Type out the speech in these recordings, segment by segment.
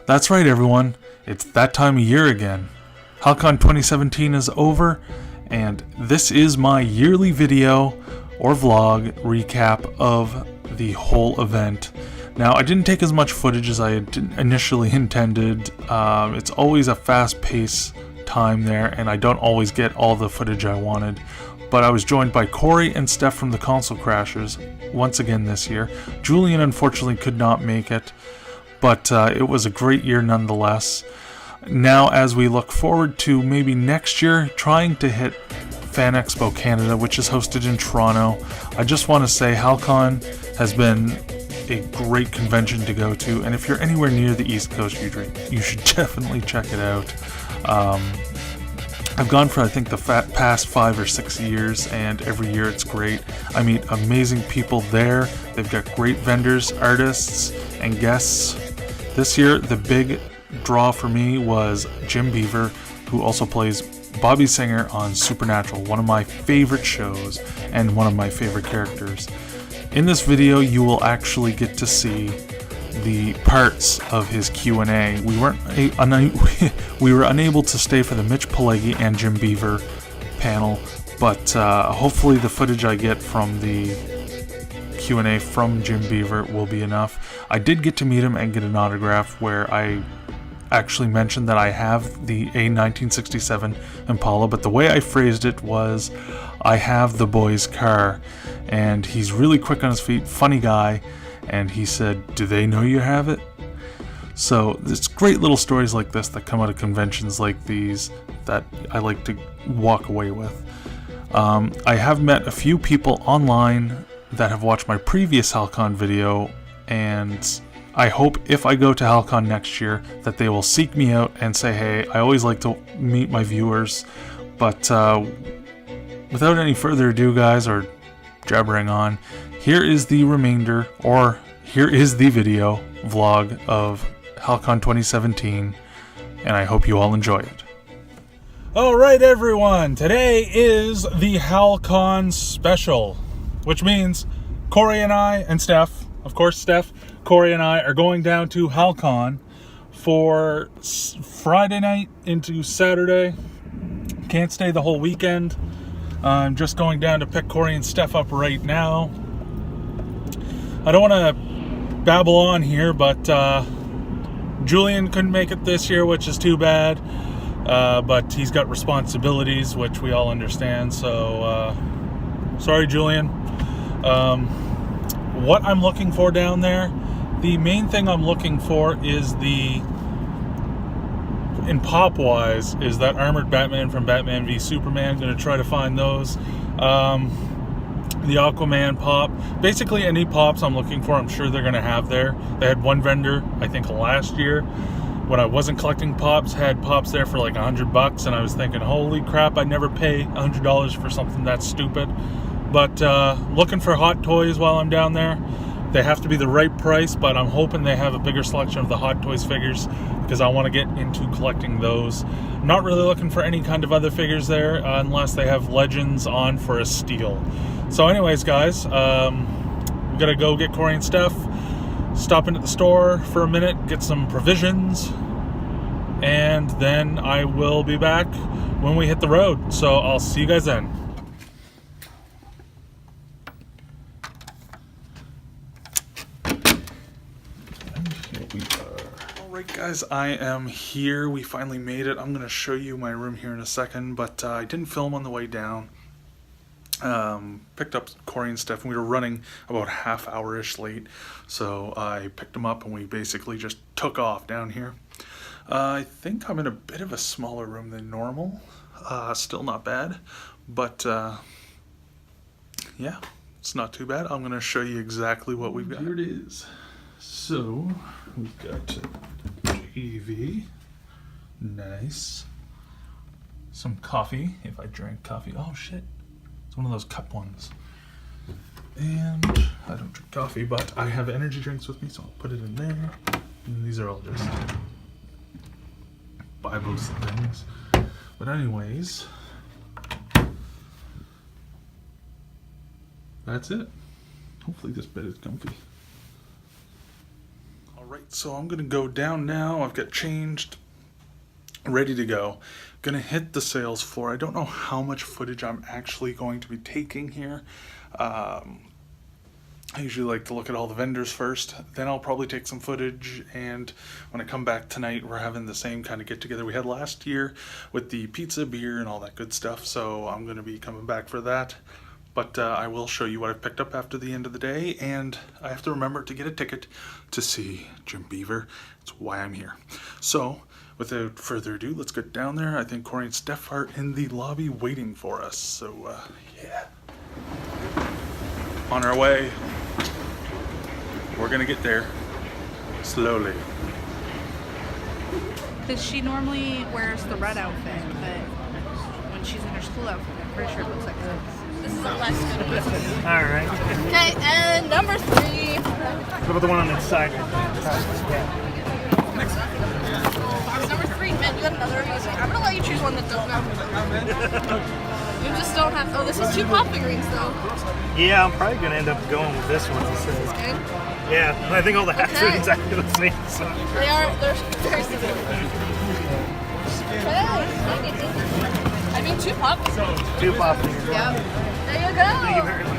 That's right, everyone. It's that time of year again. Halcon 2017 is over, and this is my yearly video or vlog recap of the whole event. Now, I didn't take as much footage as I had initially intended. It's always a fast-paced time there, and I don't always get all the footage I wanted. But I was joined by Corey and Steph from the Console Crashers once again this year. Julian unfortunately could not make it, but it was a great year nonetheless. Now, as we look forward to maybe next year, trying to hit Fan Expo Canada, which is hosted in Toronto, I just want to say Halcon has been a great convention to go to, and if you're anywhere near the East Coast, you should definitely check it out. I've gone for I think the past 5 or 6 years, and every year it's great. I meet amazing people there. They've got great vendors, artists, and guests. This year, the big draw for me was Jim Beaver, who also plays Bobby Singer on Supernatural, one of my favorite shows and one of my favorite characters. In this video, you will actually get to see the parts of his Q&A. We were unable to stay for the Mitch Pileggi and Jim Beaver panel, but hopefully the footage I get from the Q&A from Jim Beaver will be enough. I did get to meet him and get an autograph where I actually mentioned that I have the A1967 Impala, but the way I phrased it was, I have the boy's car, and he's really quick on his feet, funny guy, and he said, do they know you have it? So it's great little stories like this that come out of conventions like these that I like to walk away with. I have met a few people online that have watched my previous Halcon video, and I hope if I go to Halcon next year that they will seek me out and say, hey, I always like to meet my viewers. But without any further ado, guys, or jabbering on, here is the remainder, or here is the video vlog of Halcon 2017, and I hope you all enjoy it. Alright everyone, today is the Halcon special, which means Corey and I, and Steph, of course Steph, Corey and I are going down to Halcon for Friday night into Saturday. Can't stay the whole weekend. I'm just going down to pick Corey and Steph up right now. I don't want to babble on here, but Julian couldn't make it this year, which is too bad. But he's got responsibilities, which we all understand. So, sorry, Julian. What I'm looking for down there, the main thing I'm looking for is in pop-wise, is that armored Batman from Batman v Superman. Going to try to find those. The Aquaman pop. Basically, any pops I'm looking for, I'm sure they're going to have there. They had one vendor, I think last year, when I wasn't collecting pops, had pops there for like $100, and I was thinking, holy crap, I'd never pay $100 for something that stupid. But looking for hot toys while I'm down there. They have to be the right price, but I'm hoping they have a bigger selection of the Hot Toys figures, because I want to get into collecting those. I'm not really looking for any kind of other figures there, unless they have Legends on for a steal. So anyways, guys, we gotta go get Corey and Steph, stop into the store for a minute, get some provisions, and then I will be back when we hit the road. So I'll see you guys then. Alright guys, I am here. We finally made it. I'm going to show you my room here in a second, but I didn't film on the way down. Picked up Corey and Steph, and we were running about half hour-ish late, so I picked them up and we basically just took off down here. I think I'm in a bit of a smaller room than normal. Still not bad, but yeah, it's not too bad. I'm going to show you exactly what we've got. Here it is. So, we've got TV, nice, some coffee, if I drank coffee, oh shit, it's one of those cup ones, and I don't drink coffee, but I have energy drinks with me, so I'll put it in there, and these are all just Bibles and things, but anyways, that's it. Hopefully this bed is comfy. Alright, so I'm gonna go down now. I've got changed, ready to go. Gonna hit the sales floor. I don't know how much footage I'm actually going to be taking here. I usually like to look at all the vendors first, then I'll probably take some footage, and when I come back tonight we're having the same kind of get together we had last year with the pizza, beer, and all that good stuff, so I'm going to be coming back for that. But I will show you what I've picked up after the end of the day, and I have to remember to get a ticket to see Jim Beaver. It's why I'm here. So without further ado, let's get down there. I think Corey and Steph are in the lobby waiting for us, so yeah. On our way. We're gonna get there slowly. Because she normally wears the red outfit, but when she's in her school outfit, I'm pretty sure it looks like this. This is a less good one. Alright. Okay, and number 3. What about the one on the side? Box number 3, man, you got another easy. I'm gonna let you choose one that doesn't have. You just don't have. Oh, this is 2 pop figurines though. Yeah, I'm probably gonna end up going with this one. Okay. Yeah, I think all the hats are exactly the same. So. They're very similar. Okay. I mean 2 pop. 2 pop figures. Yep. There you go. Thank you very much.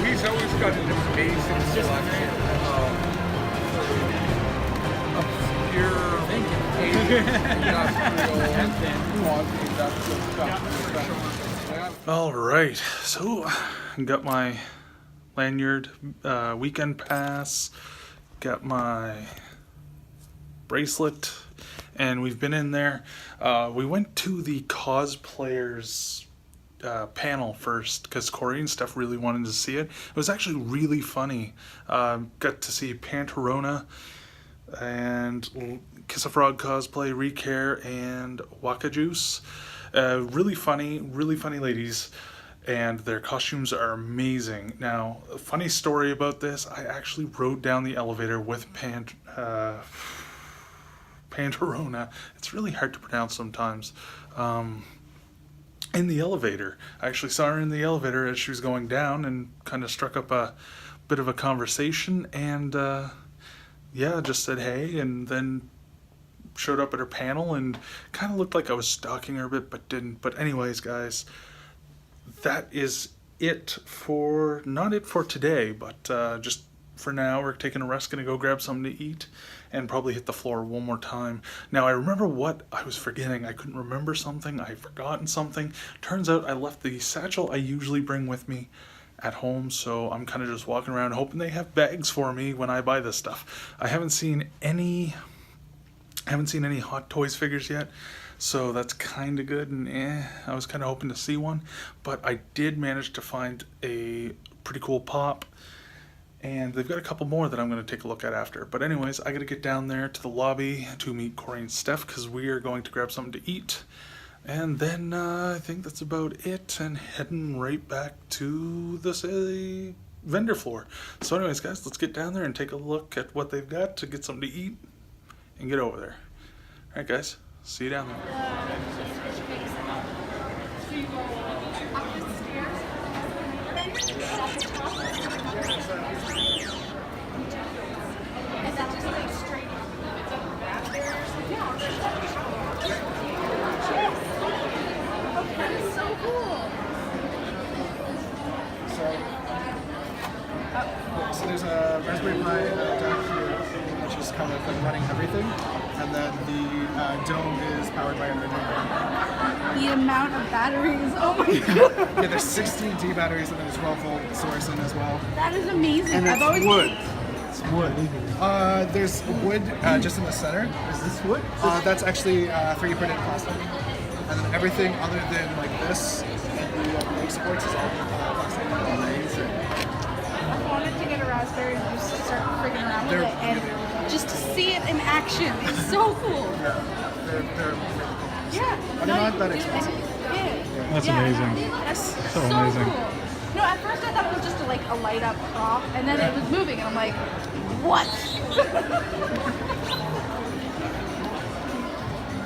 He's always got an amazing selection of obscure All right, so I got my lanyard, weekend pass, got my bracelet, and we've been in there. We went to the cosplayers panel first because Corey and Steph really wanted to see it. It was actually really funny. Got to see Pantarona and Kiss a Frog cosplay, Recare, and Waka Juice. Really funny ladies, and their costumes are amazing. Now, a funny story about this, I actually rode down the elevator with Pantarona. It's really hard to pronounce sometimes. In the elevator. I actually saw her in the elevator as she was going down and kind of struck up a bit of a conversation, and yeah, just said hey, and then showed up at her panel and kind of looked like I was stalking her a bit, but didn't. But anyways, guys, that is it for, not it for today, but just for now. We're taking a rest, gonna go grab something to eat, and probably hit the floor one more time. Now, I remember what I was forgetting. I couldn't remember something. I had forgotten something. Turns out I left the satchel I usually bring with me at home, so I'm kind of just walking around hoping they have bags for me when I buy this stuff. I haven't seen any Hot Toys figures yet, so that's kind of good, and I was kind of hoping to see one, but I did manage to find a pretty cool pop, and they've got a couple more that I'm going to take a look at after. But anyways, I got to get down there to the lobby to meet Corey and Steph because we are going to grab something to eat. And then I think that's about it, and heading right back to the vendor floor. So anyways, guys, let's get down there and take a look at what they've got to get something to eat and get over there. All right, guys, see you down there. So there's a Raspberry Pi down here, which is kind of like running everything, and then the dome is powered by an Arduino. The amount of batteries, oh my god. Yeah, there's 16 D batteries, and then there's 12-volt source in as well. That is amazing. And it's wood. It's wood. There's wood just in the center. Is this wood? That's actually 3D printed plastic. And then everything other than like this and the leg supports is all plastic. Amazing. I wanted to get a Raspberry and just start freaking around with it, and just to see it in action is so cool. Yeah, they're Yeah. and they're not that expensive. Yeah. That's amazing. That's So amazing. cool. No, at first I thought it was just a light up prop, and then it was moving, and I'm like, what?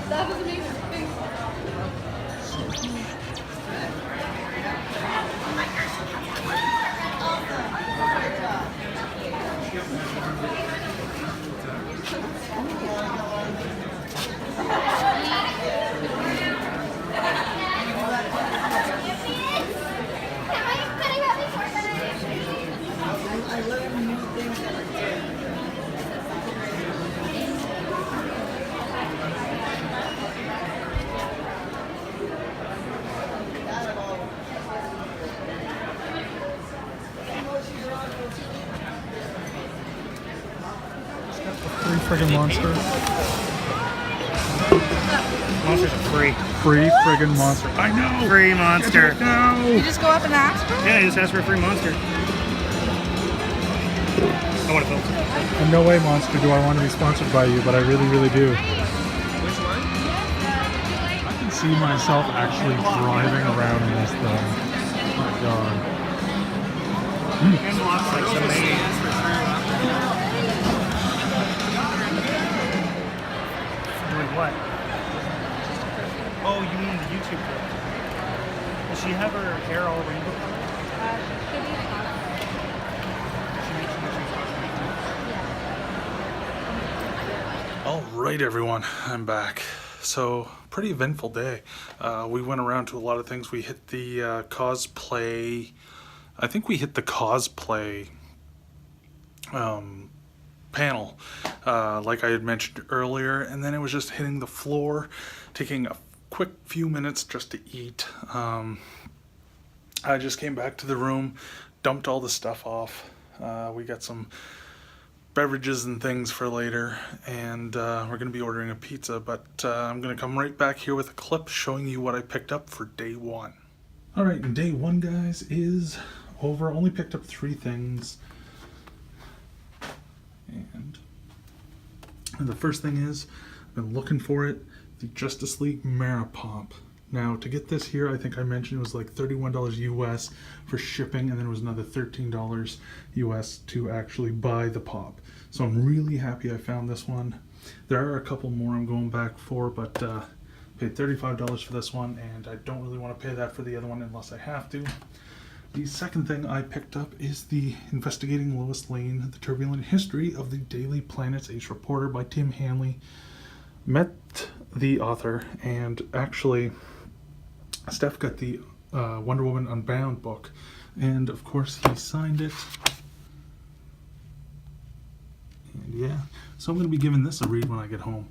That was amazing. Thanks. Free friggin' monster. Monsters are free. Free friggin' monster. I know! Free monster. No! You just go up and ask for it? Yeah, you just ask for a free monster. I want to film. In no way, monster, do I want to be sponsored by you, but I really, really do. Which one? I can see myself actually driving around in this thing. Oh my god. Like so many. Doing what? Oh, you mean the YouTube girl? Does she have her hair all rainbow colored? She mentioned that she was watching YouTube. All right, everyone, I'm back. So, pretty eventful day. We went around to a lot of things. We hit the cosplay. I think we hit the cosplay panel, like I had mentioned earlier, and then it was just hitting the floor, taking a quick few minutes just to eat. I just came back to the room, dumped all the stuff off. We got some beverages and things for later, and we're going to be ordering a pizza, but I'm going to come right back here with a clip showing you what I picked up for day one. Alright, and day one, guys, is over. Only picked up 3 things. And the first thing is, I've been looking for it, the Justice League Mara Pop. Now, to get this here, I think I mentioned it was like $31 US for shipping, and then it was another $13 US to actually buy the pop. So I'm really happy I found this one. There are a couple more I'm going back for, but paid $35 for this one, and I don't really want to pay that for the other one unless I have to. The second thing I picked up is the Investigating Lois Lane, The Turbulent History of the Daily Planet's Ace Reporter by Tim Hanley. Met the author, and actually Steph got the Wonder Woman Unbound book, and of course he signed it. And yeah, so I'm going to be giving this a read when I get home.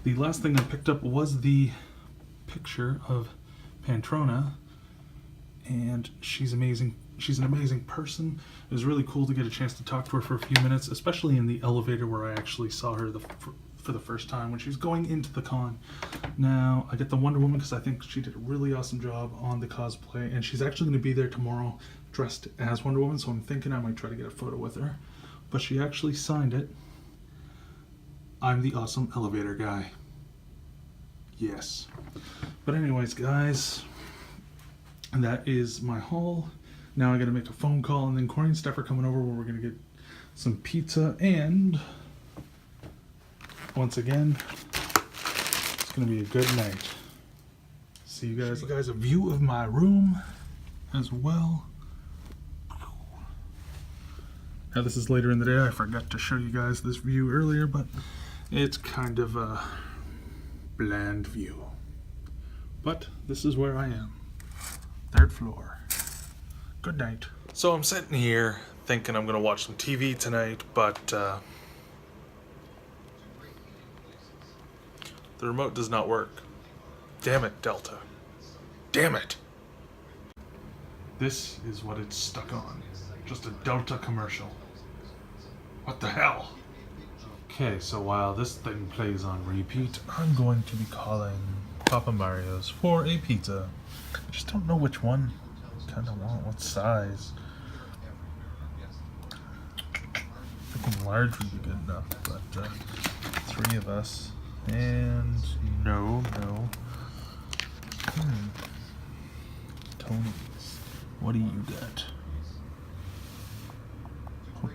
The last thing I picked up was the picture of Pantrona, and she's amazing. She's an amazing person. It was really cool to get a chance to talk to her for a few minutes, especially in the elevator where I actually saw her for the first time when she was going into the con. Now, I get the Wonder Woman because I think she did a really awesome job on the cosplay, and she's actually going to be there tomorrow dressed as Wonder Woman, so I'm thinking I might try to get a photo with her. But she actually signed it. I'm the awesome elevator guy. Yes. But anyways, guys, that is my haul. Now I gotta make a phone call, and then Corey and Steph are coming over where we're gonna get some pizza, and once again, it's gonna be a good night. See you guys. Show you guys a view of my room as well. Now this is later in the day. I forgot to show you guys this view earlier, but it's kind of a bland view. But this is where I am. 3rd floor. Good night. So I'm sitting here thinking I'm gonna watch some TV tonight, but the remote does not work. Damn it, Delta. Damn it. This is what it's stuck on. Just a Delta commercial. What the hell? Okay, so while this thing plays on repeat, I'm going to be calling Papa Mario's for a pizza. I just don't know which one I kind of want, what size. Thinking large would be good enough, but 3 of us. And no. Tony's. What do you got?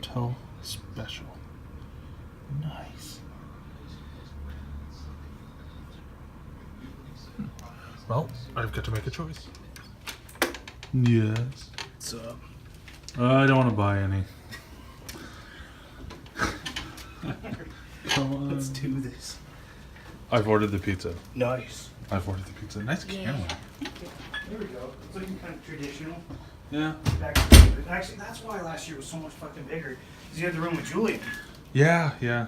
Hotel Special. Nice. Well, I've got to make a choice. Yes. What's up? I don't want to buy any. Come on. Let's do this. I've ordered the pizza. Nice. I've ordered the pizza. Nice camera. There we go. It's looking kind of traditional. Yeah. Back to David. Actually, that's why last year was so much fucking bigger. Because you had the room with Julian. Yeah.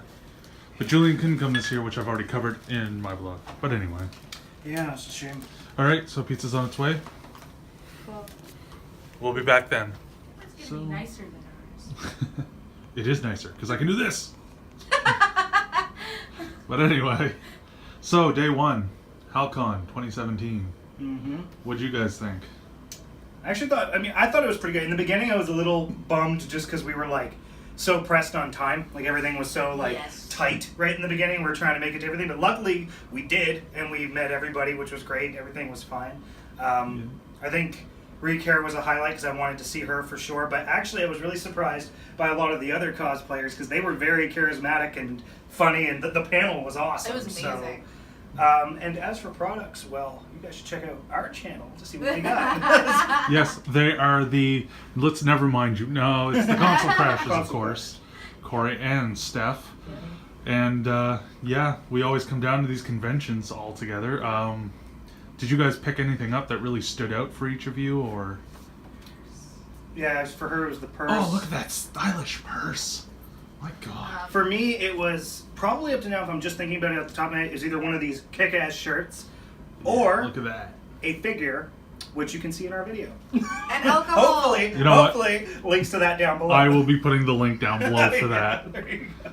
But Julian couldn't come this year, which I've already covered in my blog. But anyway. Yeah, it's a shame. All right, so pizza's on its way. Well, We'll be back then. it's gonna be nicer than ours. It is nicer because I can do this. But anyway, so day one, Halcon 2017. Mm-hmm. What'd you guys think? I thought it was pretty good. In the beginning, I was a little bummed just because we were like so pressed on time. Like everything was so like tight right in the beginning. We were trying to make it to everything, but luckily we did, and we met everybody, which was great. Everything was fine. I think Recare was a highlight because I wanted to see her for sure. But actually, I was really surprised by a lot of the other cosplayers because they were very charismatic and funny, and the panel was awesome. It was amazing. And as for products, well, you guys should check out our channel to see what we got. Yes, they are the. Let's never mind you. No, it's the console crashes, of course. Corey and Steph. And yeah, we always come down to these conventions all together. Did you guys pick anything up that really stood out for each of you, or? Yeah, as for her, it was the purse. Oh, look at that stylish purse! My God. For me, it was probably up to now, if I'm just thinking about it at the top of my head, is either one of these kick-ass shirts or Look at that. a figure, which you can see in our video. And alcohol. Hopefully, You know what? links to that down below. I will be putting the link down below for that. There you go.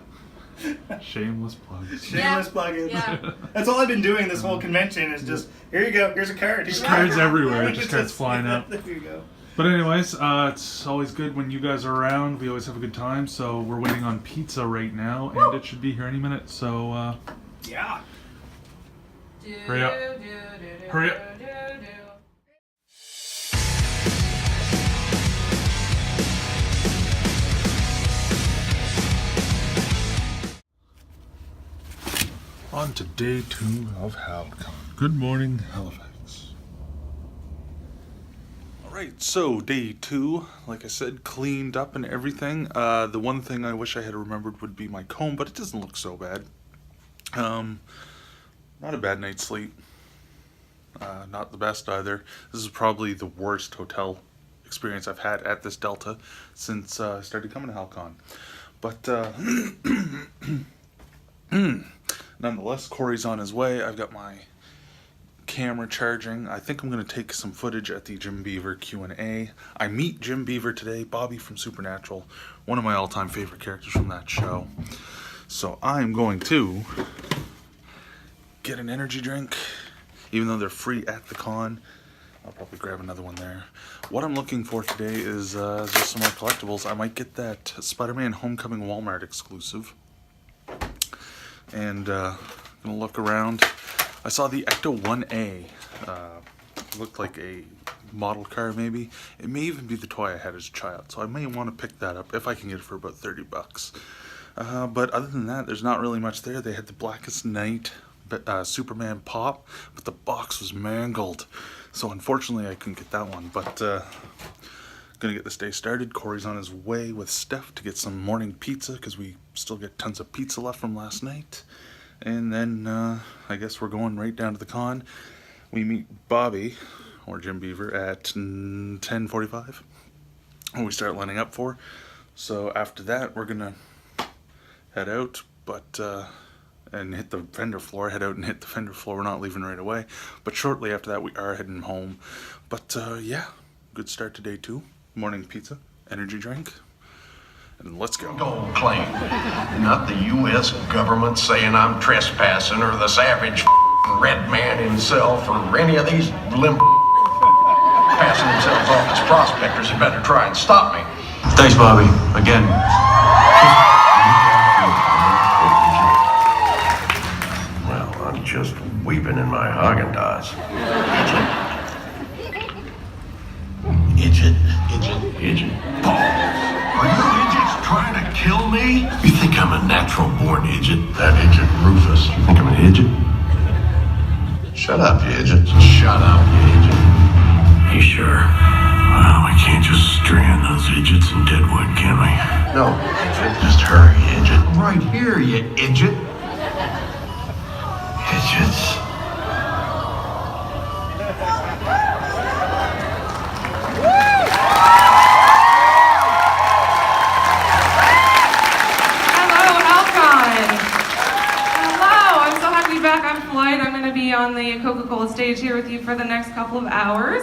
Shameless plug. Shameless plug-in. Yeah. That's all I've been doing this whole convention is just, here you go, here's a card. Just cards everywhere. Look Just at cards this. flying up. There you go. But anyways, it's always good when you guys are around. We always have a good time. So we're waiting on pizza right now, and it should be here any minute. So Yeah. Hurry up. Hurry up. on to day 2 of Halcon. Good morning, Halifax. Alright, so day 2, like I said, cleaned up and everything. The one thing I wish I had remembered would be my comb, but it doesn't look so bad. Not a bad night's sleep. Not the best either. This is probably the worst hotel experience I've had at this Delta since I started coming to Halcon. But nonetheless, Corey's on his way. I've got my camera charging. I think I'm going to take some footage at the Jim Beaver Q&A. I meet Jim Beaver today, Bobby from Supernatural, one of my all-time favorite characters from that show. So I'm going to get an energy drink, even though they're free at the con. I'll probably grab another one there. What I'm looking for today is just some more collectibles. I might get that Spider-Man Homecoming Walmart exclusive. And gonna look around. I saw the Ecto 1A. Looked like a model car maybe. It may even be the toy I had as a child, so I may want to pick that up if I can get it for about 30 bucks. But other than that, there's not really much there. They had the Blackest Night Superman pop, but the box was mangled. So unfortunately I couldn't get that one, but gonna get this day started. Corey's on his way with Steph to get some morning pizza because we still get tons of pizza left from last night. And then I guess we're going right down to the con. We meet Bobby, or Jim Beaver, at 10:45 when we start lining up for. So after that we're gonna head out, but and hit the vendor floor, head out and hit the vendor floor. We're not leaving right away, but shortly after that we are heading home. But yeah, good start to day 2. Morning pizza, energy drink, and let's go. Don't claim, not the U.S. government saying I'm trespassing, or the savage red man himself, or any of these limp passing themselves off as prospectors who better try and stop me. Thanks, Bobby. Again. Well, I'm just weeping in my Haagen-Dazs. Idjit. Paul, are you idiots trying to become a natural-born idiot. That idiot Rufus. You think I'm an idiot? Shut up, you idiot. Shut up, you idiot. You sure? Well, we can't just strand those idiots in Deadwood, can we? No, idiot. Just hurry, idiot. Right here, you idiot. Idiots. Hello, Halcon. Hello, I'm so happy to be back on flight. I'm going to be on the Coca-Cola stage here with you for the next couple of hours.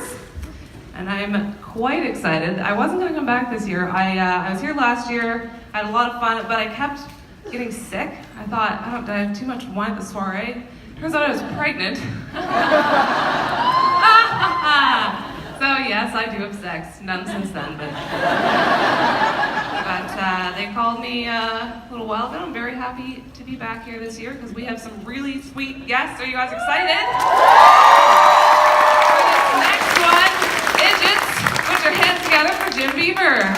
And I'm quite excited. I wasn't going to come back this year. I was here last year, I had a lot of fun, but I kept getting sick. I thought, did I have too much wine at the soiree? Turns out I was pregnant. So yes, I do have sex. None since then, but they called me a little while ago. I'm very happy to be back here this year because we have some really sweet guests. Are you guys excited? For this next one, idiots, put your hands together for Jim Beaver.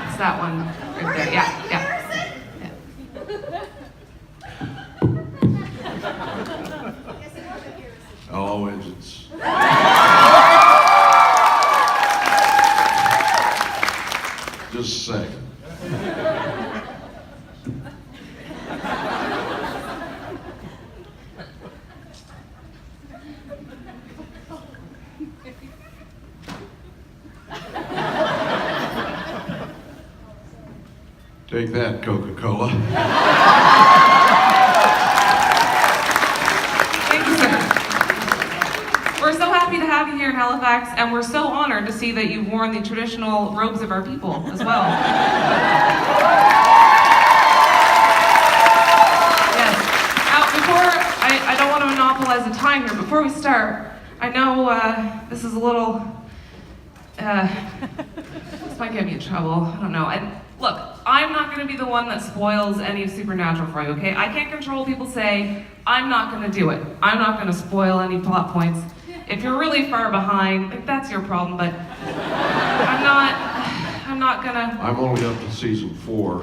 It's that one right there. Yeah. Hello, idiots. Just a second. Take that, Coca-Cola. Thank you, sir. We're so happy to have you here in Halifax, and we're so honored to see that you've worn the traditional robes of our people as well. Yes. Now, I don't want to monopolize the time here. Before we start, I know this is a little, this might get me in trouble. I don't know. Look, I'm not going to be the one that spoils any of Supernatural for you, okay? I can't control what people say. I'm not going to do it. I'm not going to spoil any plot points. If you're really far behind, like, that's your problem, but I'm not gonna... I'm only up to season 4.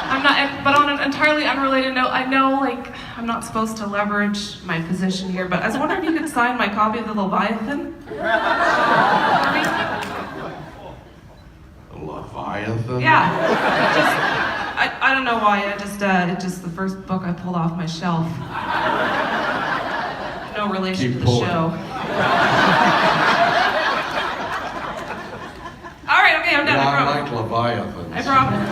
I'm not, but on an entirely unrelated note, I know, like, I'm not supposed to leverage my position here, but I was wondering if you could sign my copy of the Leviathan. Leviathan? Yeah, I don't know why, it's just the first book I pulled off my shelf. No relation to the show. All right, okay, I'm done, I promise. I like Leviathans. I promise.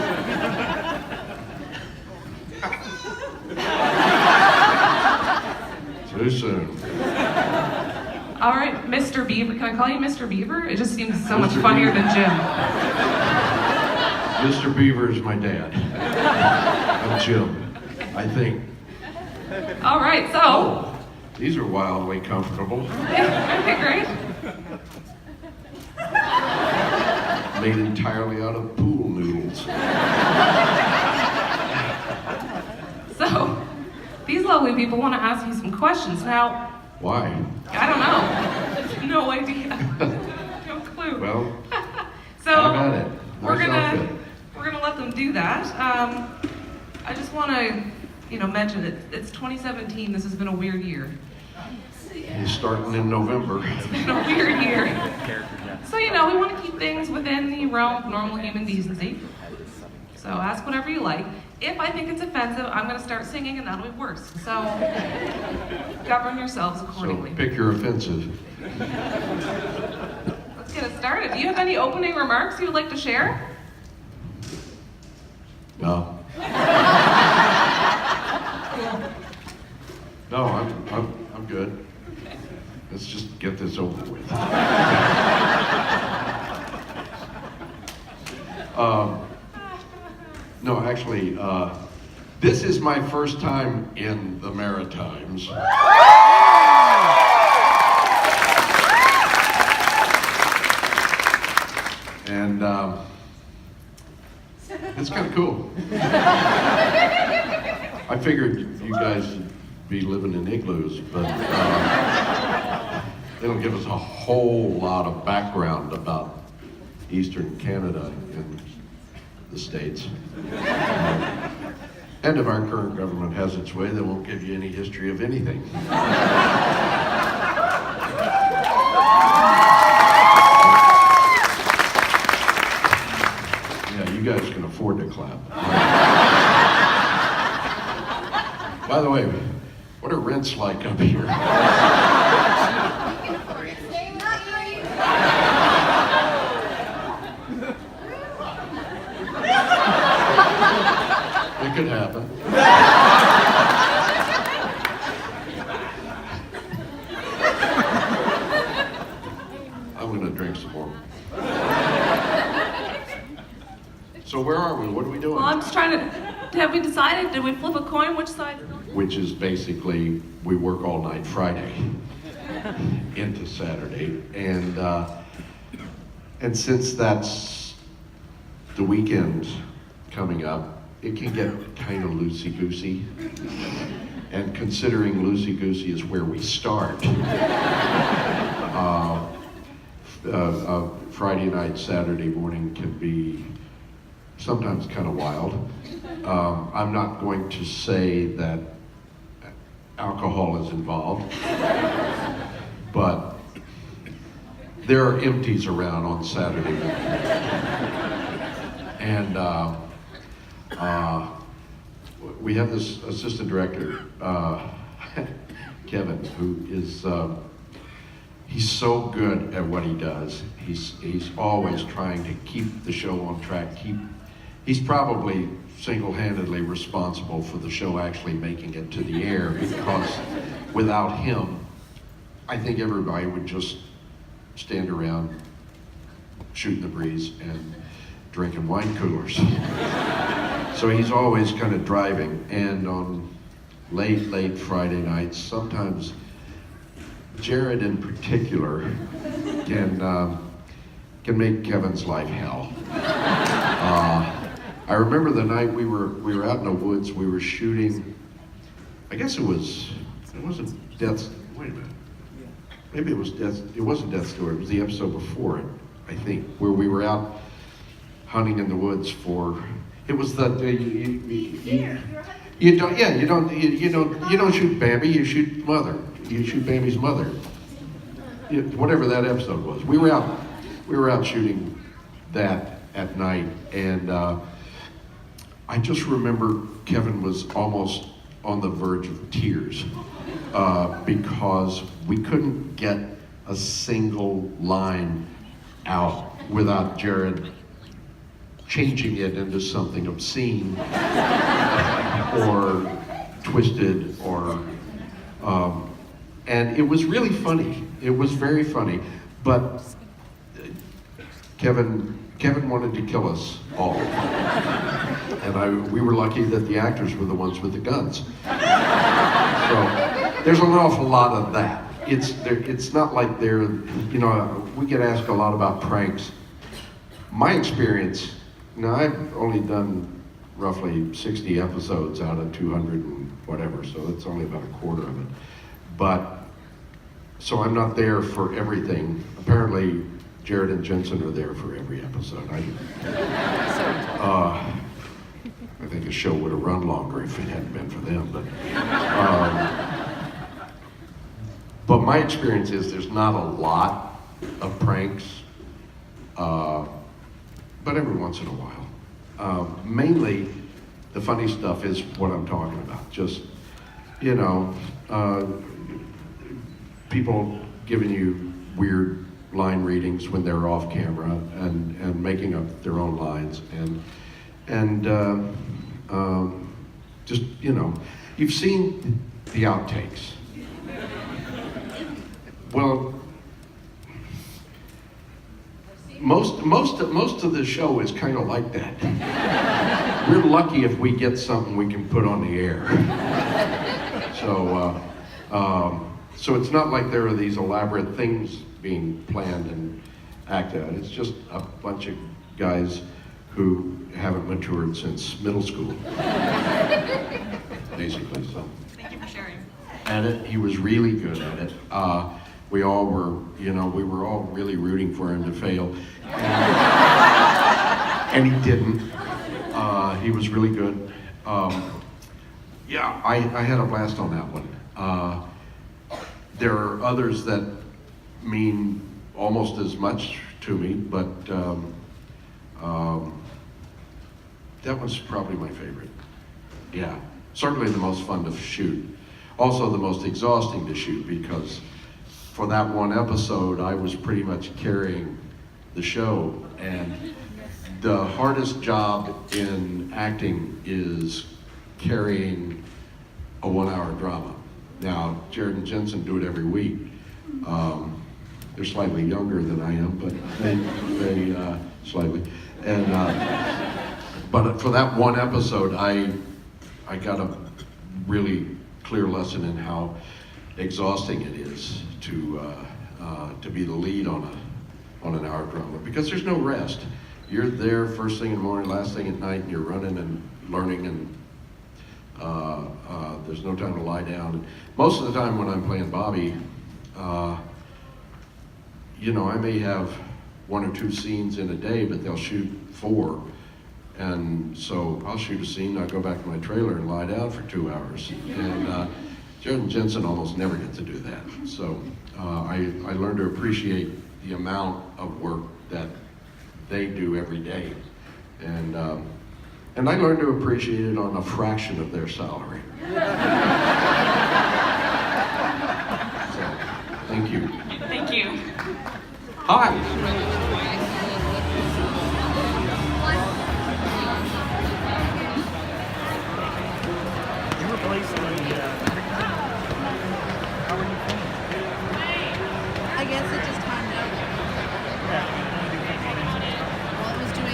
Too soon. All right, Mr. Beaver, can I call you Mr. Beaver? It just seems so much Mr. funnier Beaver. than Jim. Mr. Beaver is my dad. I'm Jim, I think. All right, so. Oh, these are wildly comfortable. Okay, great. Made entirely out of pool noodles. So, these lovely people want to ask you some questions. Now, Why? I don't know. No idea. No clue. Well, So, have at it. we're Nice outfit. gonna let them do that. I just want to, mention that it's 2017. This has been a weird year. He's starting in November. It's been a weird year. So, we want to keep things within the realm of normal human decency. So ask whatever you like. If I think it's offensive, I'm going to start singing and that'll be worse. So govern yourselves accordingly. So pick your offensive. Let's get it started. Do you have any opening remarks you would like to share? No. No, I'm good. Let's just get this over with. No, actually, this is my first time in the Maritimes. And it's kind of cool. I figured you guys would be living in igloos, but they don't give us a whole lot of background about Eastern Canada and the States. And if our current government has its way, they won't give you any history of anything. Yeah, you guys can afford to clap. By the way, what are rents like up here? It could happen. I'm gonna drink some more. So where are we? What are we doing? Well, I'm just trying to, have we decided, did we flip a coin which side? Which is basically, we work all night Friday into Saturday. And since that's the weekend coming up, it can get kind of loosey-goosey. And considering loosey-goosey is where we start, Friday night, Saturday morning can be sometimes kind of wild. I'm not going to say that alcohol is involved, but there are empties around on Saturday morning. And we have this assistant director, Kevin, who is, he's so good at what he does. He's always trying to keep the show on track. He's probably single-handedly responsible for the show actually making it to the air, because without him, I think everybody would just stand around shooting the breeze and drinking wine coolers. So he's always kind of driving, and on late Friday nights, sometimes Jared in particular can make Kevin's life hell. I remember the night we were out in the woods. We were shooting. I guess it wasn't Death. Wait a minute. Maybe it was Death. It wasn't Death Story. It was the episode before it, I think, where we were out hunting in the woods for. It was the you don't shoot Bambi. You shoot Mother. You shoot Bambi's mother. Whatever that episode was. We were out shooting that at night, and I just remember Kevin was almost on the verge of tears because we couldn't get a single line out without Jared changing it into something obscene or twisted or and it was really funny. It was very funny, but Kevin wanted to kill us all. And we were lucky that the actors were the ones with the guns. So there's an awful lot of that. It's not like we get asked a lot about pranks. My experience, now I've only done roughly 60 episodes out of 200 and whatever, so that's only about a quarter of it. But, so I'm not there for everything. Apparently, Jared and Jensen are there for every episode. I think the show would have run longer if it hadn't been for them. But my experience is there's not a lot of pranks, but every once in a while. Mainly, the funny stuff is what I'm talking about. Just, people giving you weird line readings when they're off camera and making up their own lines and just, you've seen the outtakes. Well, most of the show is kind of like that. We're lucky if we get something we can put on the air. So it's not like there are these elaborate things being planned act out. It's just a bunch of guys who haven't matured since middle school, basically. So. Thank you for sharing. At it, he was really good at it. We all were, we were all really rooting for him to fail, and he didn't. He was really good. Yeah, I had a blast on that one. There are others that mean almost as much to me, but that was probably my favorite. Yeah, certainly the most fun to shoot. Also the most exhausting to shoot, because for that one episode, I was pretty much carrying the show, and the hardest job in acting is carrying a 1-hour drama. Now, Jared and Jensen do it every week. They're slightly younger than I am, but they slightly. And but for that one episode, I got a really clear lesson in how exhausting it is to be the lead on an hour drama, because there's no rest. You're there first thing in the morning, last thing at night, and you're running and learning, and there's no time to lie down. Most of the time when I'm playing Bobby, I may have 1 or 2 scenes in a day, but they'll shoot 4. And so I'll shoot a scene, I'll go back to my trailer and lie down for 2 hours. And Jared and Jensen almost never get to do that. So I learned to appreciate the amount of work that they do every day. And I learned to appreciate it on a fraction of their salary. So, thank you. Thank you. Hi. You replaced the. How are you feeling? I guess it just timed out. Yeah. Well, it was doing 30.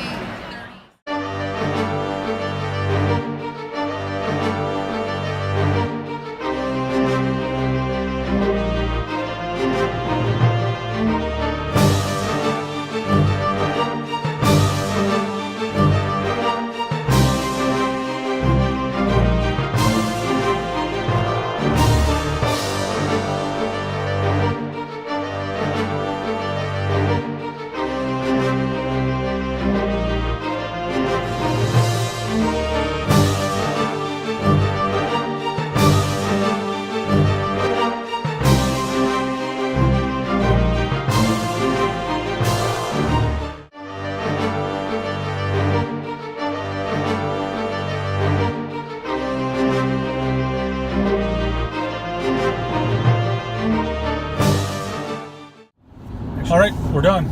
All right, we're done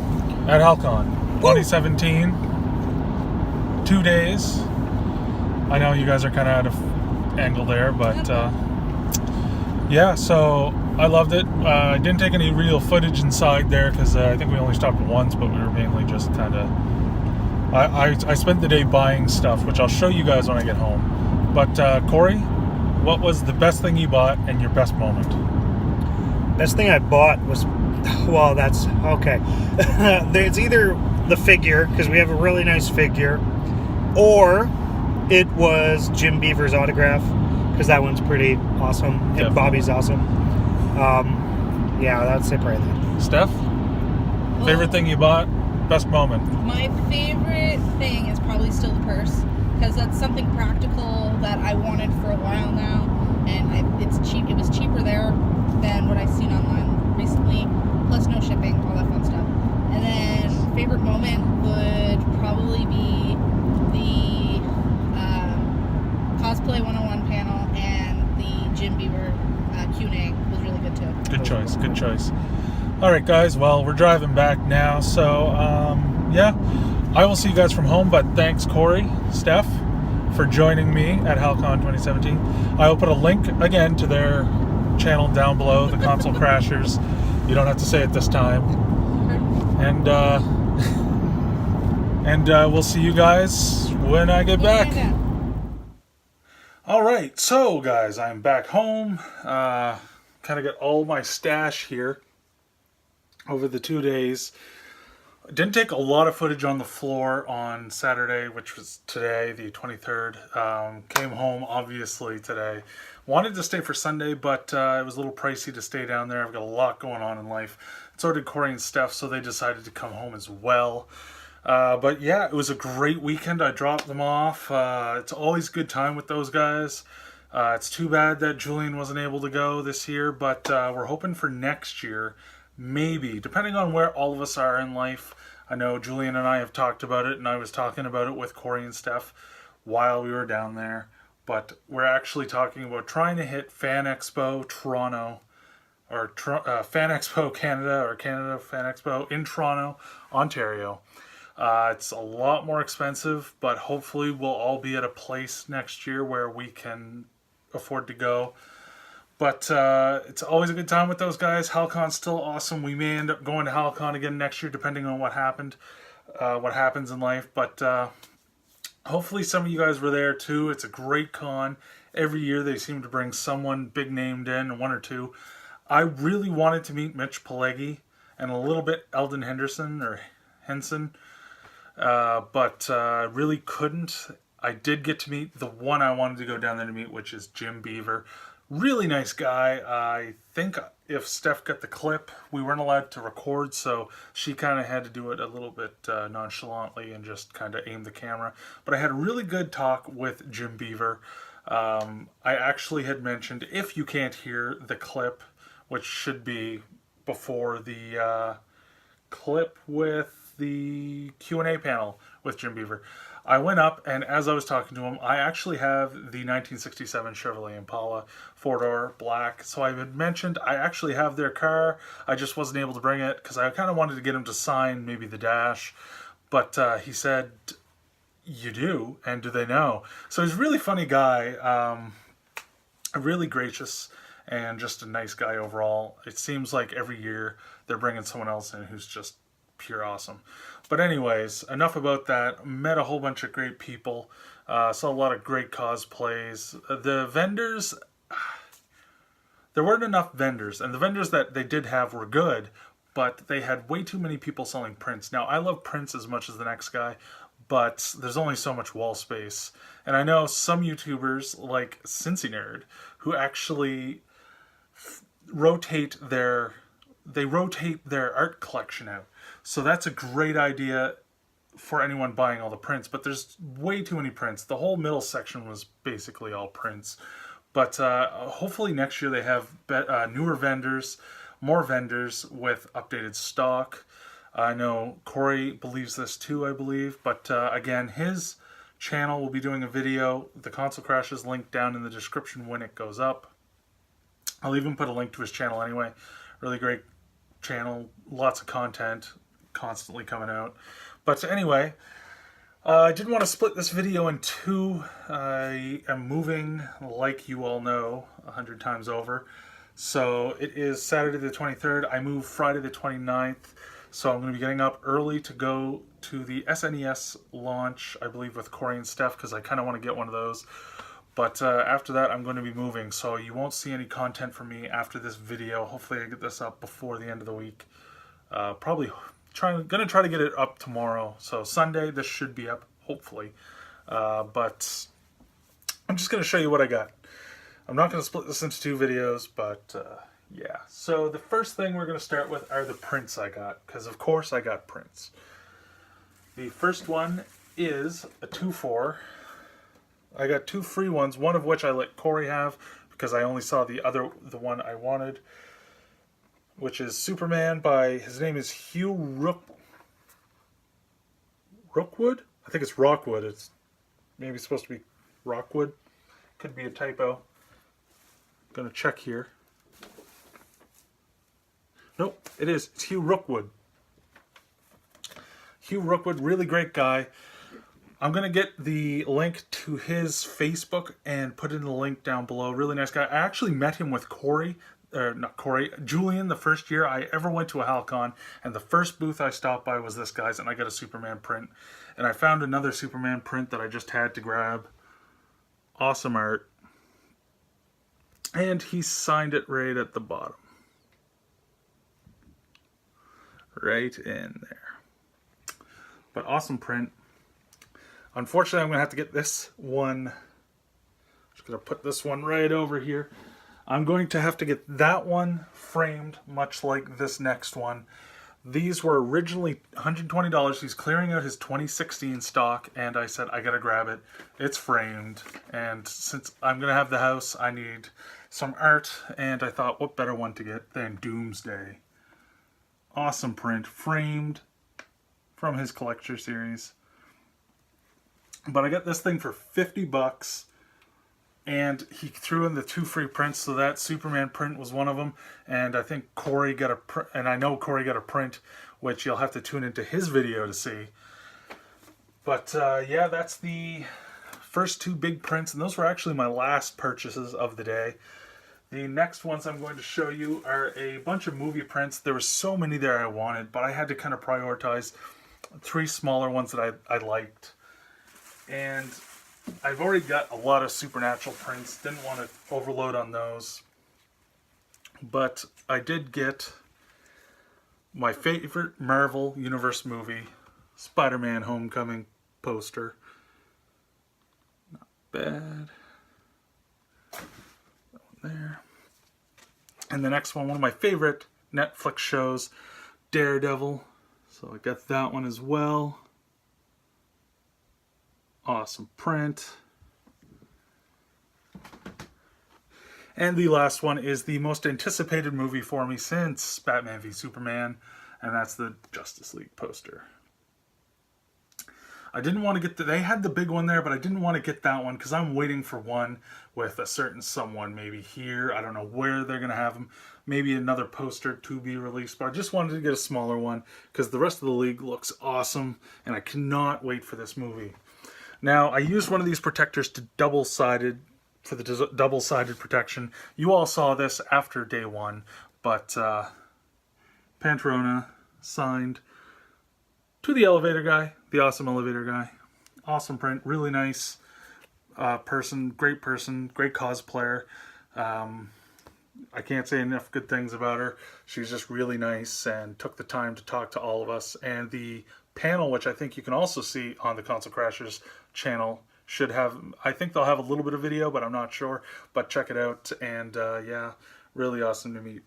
at Halcon 2017. 2 days. I know you guys are kind of out of angle there, but yeah, so I loved it. I didn't take any real footage inside there because I think we only stopped once, but we were mainly just kind of... I spent the day buying stuff, which I'll show you guys when I get home. But Corey, what was the best thing you bought and your best moment? Best thing I bought was, well, that's okay. It's either the figure, because we have a really nice figure, or it was Jim Beaver's autograph, because that one's pretty awesome, and Definitely. Bobby's awesome. Yeah, that's it right there. Steph, favorite thing you bought, best moment? My favorite thing is probably still the purse, because that's something practical that I wanted for a while now, and it's cheap. It was cheaper there than what I've seen online recently, plus no shipping, all that fun stuff. And then favorite moment would probably be the Cosplay 101 panel, and the Jim Beaver Q&A was really good too. Good choice, good choice. All right, guys, well, we're driving back now, so yeah, I will see you guys from home, but thanks, Corey, Steph, for joining me at Halcon 2017. I will put a link, again, to their channel down below, the Console Crashers. You don't have to say it this time. And we'll see you guys when I get back. All right, so guys, I'm back home. Kind of got all my stash here over the 2 days. Didn't take a lot of footage on the floor on Saturday, which was today, the 23rd. Came home, obviously, today. Wanted to stay for Sunday, but it was a little pricey to stay down there. I've got a lot going on in life. So did Corey and Steph, so they decided to come home as well. But yeah, it was a great weekend. I dropped them off. It's always a good time with those guys. It's too bad that Julian wasn't able to go this year, but we're hoping for next year. Maybe, depending on where all of us are in life. I know Julian and I have talked about it, and I was talking about it with Corey and Steph while we were down there. But we're actually talking about trying to hit Fan Expo Toronto, or Fan Expo Canada, or Canada Fan Expo in Toronto, Ontario. It's a lot more expensive, but hopefully we'll all be at a place next year where we can afford to go. But it's always a good time with those guys. Halcon's still awesome. We may end up going to Halcon again next year, depending on what happens in life. But hopefully some of you guys were there too. It's a great con. Every year they seem to bring someone big named in, one or two. I really wanted to meet Mitch Pileggi and a little bit Eldon Henderson or Henson, but really couldn't. I did get to meet the one I wanted to go down there to meet, which is Jim Beaver. Really nice guy. I think if Steph got the clip, we weren't allowed to record, so she kind of had to do it a little bit nonchalantly and just kind of aim the camera. But I had a really good talk with Jim Beaver. I actually had mentioned, if you can't hear the clip, which should be before the clip with the Q&A panel with Jim Beaver, I went up, and as I was talking to him, I actually have the 1967 Chevrolet Impala 4-door black. So I had mentioned I actually have their car. I just wasn't able to bring it because I kind of wanted to get him to sign maybe the dash. But he said, you do, and do they know? So he's a really funny guy, really gracious, and just a nice guy overall. It seems like every year they're bringing someone else in who's just pure awesome. But anyways, enough about that. Met a whole bunch of great people. Saw a lot of great cosplays. The vendors, there weren't enough vendors, and the vendors that they did have were good, but they had way too many people selling prints. Now, I love prints as much as the next guy, but there's only so much wall space. And I know some YouTubers, like Cincy Nerd, who actually rotate their art collection out. So that's a great idea for anyone buying all the prints, but there's way too many prints. The whole middle section was basically all prints. But hopefully next year they have newer vendors, more vendors with updated stock. I know Corey believes this too, I believe. But again, his channel will be doing a video. The Console Crash is linked down in the description when it goes up. I'll even put a link to his channel anyway. Really great channel, lots of content constantly coming out. But anyway, I did want to split this video in two. I am moving, like you all know, 100 times over. So it is Saturday the 23rd. I move Friday the 29th. So I'm going to be getting up early to go to the SNES launch, I believe, with Corey and Steph, because I kind of want to get one of those. But after that, I'm going to be moving, so you won't see any content from me after this video. Hopefully I get this up before the end of the week. Probably going to try to get it up tomorrow. So Sunday, this should be up, hopefully. But I'm just going to show you what I got. I'm not going to split this into two videos, but yeah. So the first thing we're going to start with are the prints I got, because of course I got prints. The first one is a 2-4. I got two free ones, one of which I let Corey have because I only saw the one I wanted, which is Superman by, his name is Hugh Rookwood? I think it's Rockwood. It's maybe supposed to be Rockwood. Could be a typo. Gonna check here. Nope, it is. It's Hugh Rookwood. Hugh Rookwood, really great guy. I'm going to get the link to his Facebook and put in the link down below. Really nice guy. I actually met him with Julian the first year I ever went to a Halcon, and the first booth I stopped by was this guy's, and I got a Superman print. And I found another Superman print that I just had to grab. Awesome art. And he signed it right at the bottom. Right in there. But awesome print. Unfortunately, I'm going to have to get this one. Just going to put this one right over here. I'm going to have to get that one framed, much like this next one. These were originally $120. He's clearing out his 2016 stock, and I said, I gotta grab it. It's framed, and since I'm gonna have the house, I need some art, and I thought, what better one to get than Doomsday? Awesome print, framed from his collector series. But I got this thing for $50. And he threw in the 2 free prints, so that Superman print was one of them. And I think Corey got a print, and I know Corey got a print, which you'll have to tune into his video to see. But yeah, that's the first 2 big prints, and those were actually my last purchases of the day. The next ones I'm going to show you are a bunch of movie prints. There were so many there I wanted, but I had to kind of prioritize 3 smaller ones that I liked. And I've already got a lot of Supernatural prints, didn't want to overload on those. But I did get my favorite Marvel Universe movie, Spider-Man Homecoming poster. Not bad. That one there. And the next one of my favorite Netflix shows, Daredevil. So I got that one as well. Awesome print. And the last one is the most anticipated movie for me since Batman v Superman, and that's the Justice League poster. I didn't want to get they had the big one there, but I didn't want to get that one because I'm waiting for one with a certain someone, maybe here. I don't know where they're going to have them. Maybe another poster to be released, but I just wanted to get a smaller one because the rest of the league looks awesome, and I cannot wait for this movie. Now, I used one of these protectors to double-sided, for the double-sided protection. You all saw this after day 1, but Panterona signed to the elevator guy, the awesome elevator guy. Awesome print, really nice person, great cosplayer. I can't say enough good things about her. She's just really nice and took the time to talk to all of us. And the panel, which I think you can also see on the Console Crashers channel, should have, I think they'll have a little bit of video, but I'm not sure. But check it out, and yeah, really awesome to meet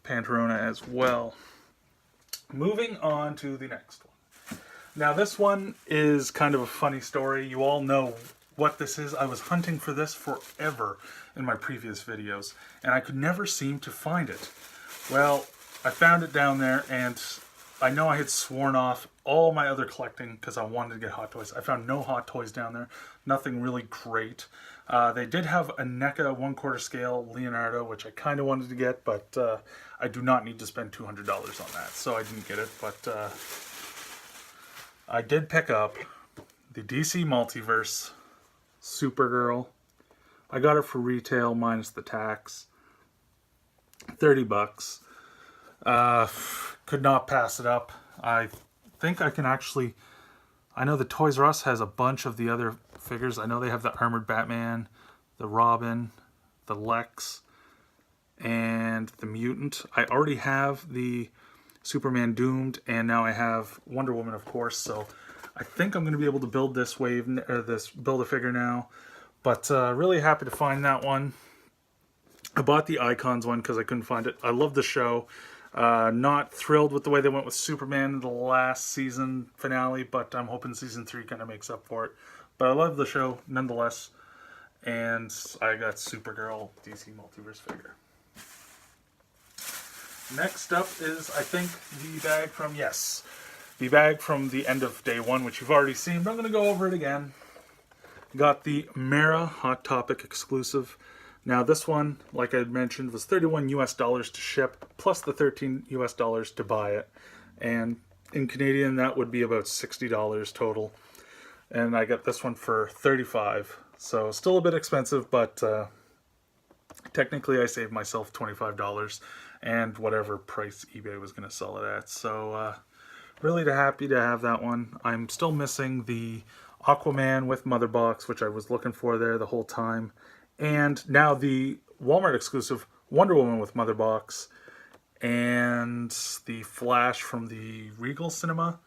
Panterona as well. Moving on to the next one. Now this one is kind of a funny story. You all know what this is. I was hunting for this forever in my previous videos, and I could never seem to find it. Well, I found it down there, and I know I had sworn off all my other collecting because I wanted to get Hot Toys. I found no Hot Toys down there. Nothing really great. They did have a NECA 1/4 scale Leonardo, which I kind of wanted to get, but I do not need to spend $200 on that, so I didn't get it. But I did pick up the DC Multiverse Supergirl. I got it for retail minus the tax. $30. Could not pass it up. I think I can actually, I know the Toys R Us has a bunch of the other figures. I know they have the Armored Batman, the Robin, the Lex, and the Mutant. I already have the Superman Doomed, and now I have Wonder Woman, of course. So I think I'm going to be able to build this wave, or this Build-A-Figure now. But really happy to find that one. I bought the Icons one because I couldn't find it. I love the show. Not thrilled with the way they went with Superman in the last season finale, but I'm hoping season 3 kind of makes up for it. But I love the show nonetheless. And I got Supergirl DC Multiverse figure. Next up is, I think, the bag from, yes, the bag from the end of day 1, which you've already seen, but I'm going to go over it again. Got the Mara Hot Topic exclusive. Now this one, like I had mentioned, was $31 US to ship, plus the $13 US to buy it. And in Canadian, that would be about $60 total. And I got this one for $35. So still a bit expensive, but technically I saved myself $25 and whatever price eBay was going to sell it at. So really happy to have that one. I'm still missing the Aquaman with Mother Box, which I was looking for there the whole time. And now the Walmart exclusive Wonder Woman with Mother Box and the Flash from the Regal Cinema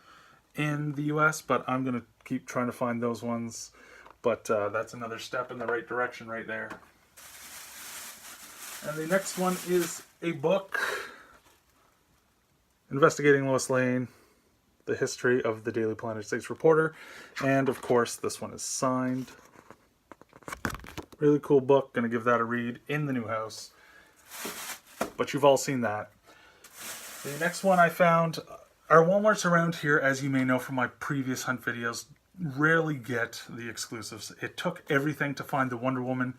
in the US, but I'm going to keep trying to find those ones. But that's another step in the right direction right there. And the next one is a book, Investigating Lois Lane, the history of the Daily Planet States Reporter. And of course, this one is signed. Really cool book. Going to give that a read in the new house. But you've all seen that. The next one I found, our Walmarts around here, as you may know from my previous hunt videos, rarely get the exclusives. It took everything to find the Wonder Woman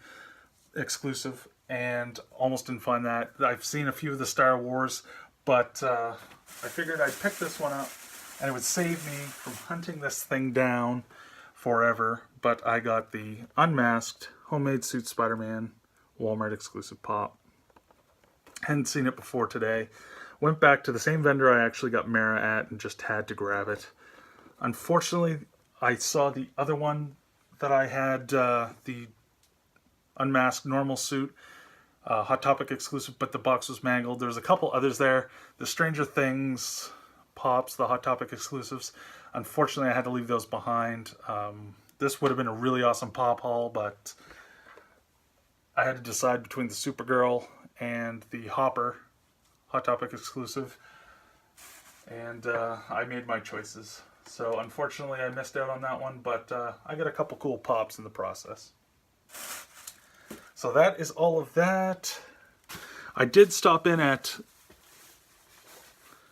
exclusive, and almost didn't find that. I've seen a few of the Star Wars, but I figured I'd pick this one up, and it would save me from hunting this thing down forever. But I got the unmasked homemade suit Spider-Man Walmart exclusive pop. Hadn't seen it before today. Went back to the same vendor I actually got Mara at and just had to grab it. Unfortunately, I saw the other one that I had, the unmasked normal suit, Hot Topic exclusive, but the box was mangled. There's a couple others there. The Stranger Things pops, the Hot Topic exclusives. Unfortunately, I had to leave those behind. This would have been a really awesome pop haul, but I had to decide between the Supergirl and the Hopper Hot Topic exclusive, and I made my choices. So unfortunately I missed out on that one, but I got a couple cool pops in the process. So that is all of that. I did stop in at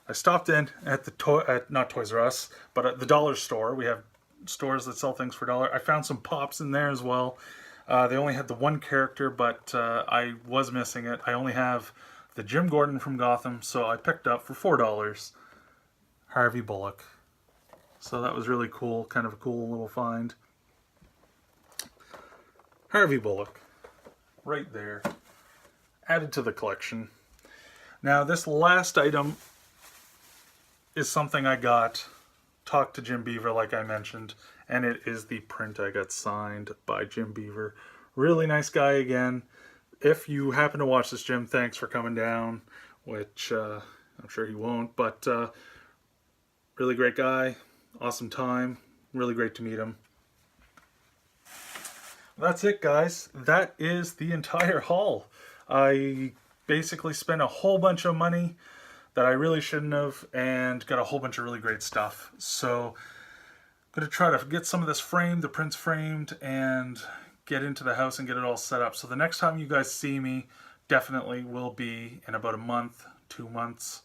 the not Toys R Us, but at the dollar store. We have stores that sell things for $1. I found some pops in there as well. They only had the one character, but I was missing it. I only have the Jim Gordon from Gotham, so I picked up for $4 Harvey Bullock. So that was really cool, kind of a cool little find. Harvey Bullock, right there, added to the collection. Now this last item is something I got, talked to Jim Beaver like I mentioned, and it is the print I got signed by Jim Beaver. Really nice guy again. If you happen to watch this, Jim, thanks for coming down, which I'm sure he won't, but really great guy, awesome time, really great to meet him. That's it, guys. That is the entire haul. I basically spent a whole bunch of money that I really shouldn't have, and got a whole bunch of really great stuff. So I'm going to try to get some of this framed, the prints framed, and get into the house and get it all set up. So the next time you guys see me definitely will be in about a month, 2 months.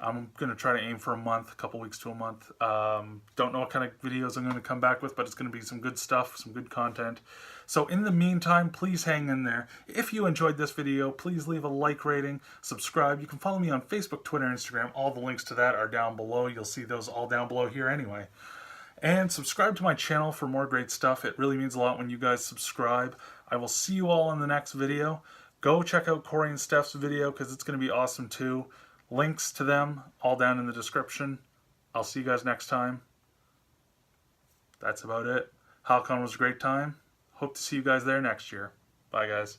I'm going to try to aim for a month, a couple weeks to a month. Don't know what kind of videos I'm going to come back with, but it's going to be some good stuff, some good content. So in the meantime, please hang in there. If you enjoyed this video, please leave a like rating, subscribe. You can follow me on Facebook, Twitter, Instagram. All the links to that are down below. You'll see those all down below here anyway. And subscribe to my channel for more great stuff. It really means a lot when you guys subscribe. I will see you all in the next video. Go check out Corey and Steph's video because it's going to be awesome too. Links to them all down in the description. I'll see you guys next time. That's about it. Halcon was a great time. Hope to see you guys there next year. Bye, guys.